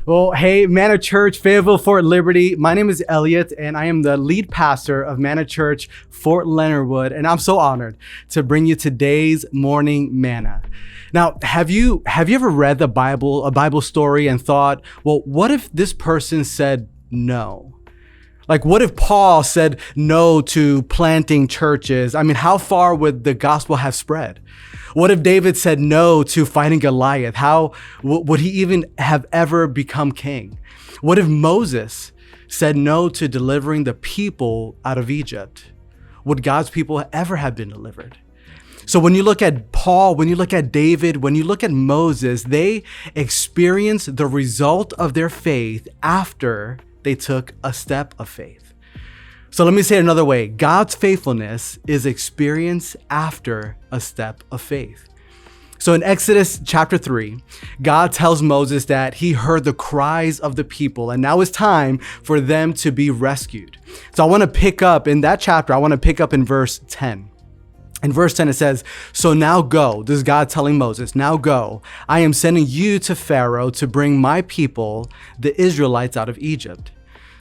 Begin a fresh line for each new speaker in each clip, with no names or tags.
Well, hey, Manna Church, Fayetteville, Fort Liberty. My name is Elliot, and I am the lead pastor of Manna Church, Fort Leonard Wood, and I'm so honored to bring you today's Morning Manna. Now, have you ever read a Bible story and thought, well, what if this person said no? Like, what if Paul said no to planting churches? I mean, how far would the gospel have spread? What if David said no to fighting Goliath? How would he even have ever become king? What if Moses said no to delivering the people out of Egypt? Would God's people ever have been delivered? So when you look at Paul, when you look at David, when you look at Moses, they experienced the result of their faith after they took a step of faith. So let me say it another way. God's faithfulness is experienced after a step of faith. So in Exodus chapter 3, God tells Moses that he heard the cries of the people and now it's time for them to be rescued. So I want to pick up in that chapter, in verse 10. In verse 10, it says, "So now go," this is God telling Moses, "now go, I am sending you to Pharaoh to bring my people, the Israelites, out of Egypt."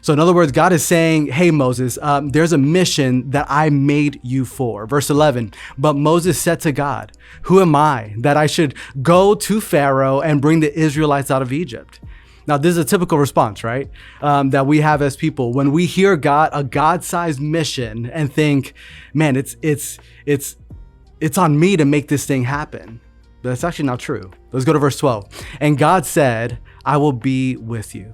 So in other words, God is saying, hey, Moses, there's a mission that I made you for. Verse 11, "But Moses said to God, who am I that I should go to Pharaoh and bring the Israelites out of Egypt?" Now, this is a typical response, right? That we have as people when we hear a God-sized mission and think, man, it's on me to make this thing happen. But that's actually not true. Let's go to verse 12. "And God said, I will be with you."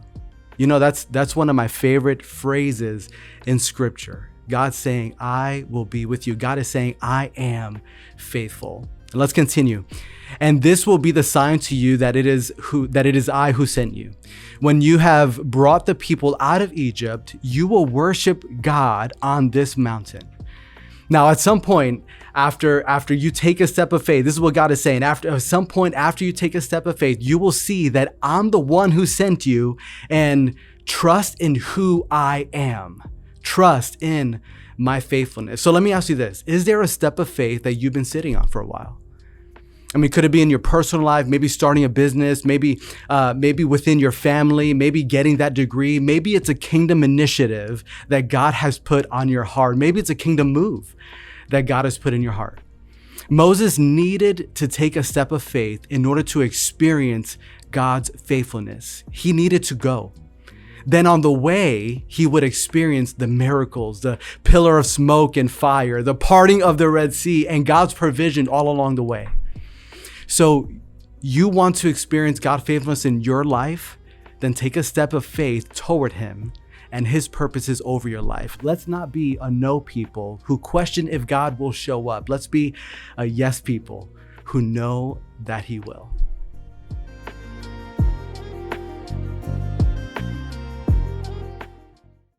You know, that's one of my favorite phrases in scripture. God saying, I will be with you. God is saying, I am faithful. And let's continue. "And this will be the sign to you that it is I who sent you. When you have brought the people out of Egypt, you will worship God on this mountain." Now, at some point, after you take a step of faith, this is what God is saying. At some point, after you take a step of faith, you will see that I'm the one who sent you, and trust in who I am. Trust in my faithfulness. So let me ask you this. Is there a step of faith that you've been sitting on for a while? I mean, could it be in your personal life, maybe starting a business, maybe within your family, maybe getting that degree. Maybe it's a kingdom initiative that God has put on your heart. Maybe it's a kingdom move that God has put in your heart. Moses needed to take a step of faith in order to experience God's faithfulness. He needed to go. Then on the way, he would experience the miracles, the pillar of smoke and fire, the parting of the Red Sea, and God's provision all along the way. So you want to experience God's faithfulness in your life? Then take a step of faith toward him and his purposes over your life. Let's not be a no people who question if God will show up. Let's be a yes people who know that he will.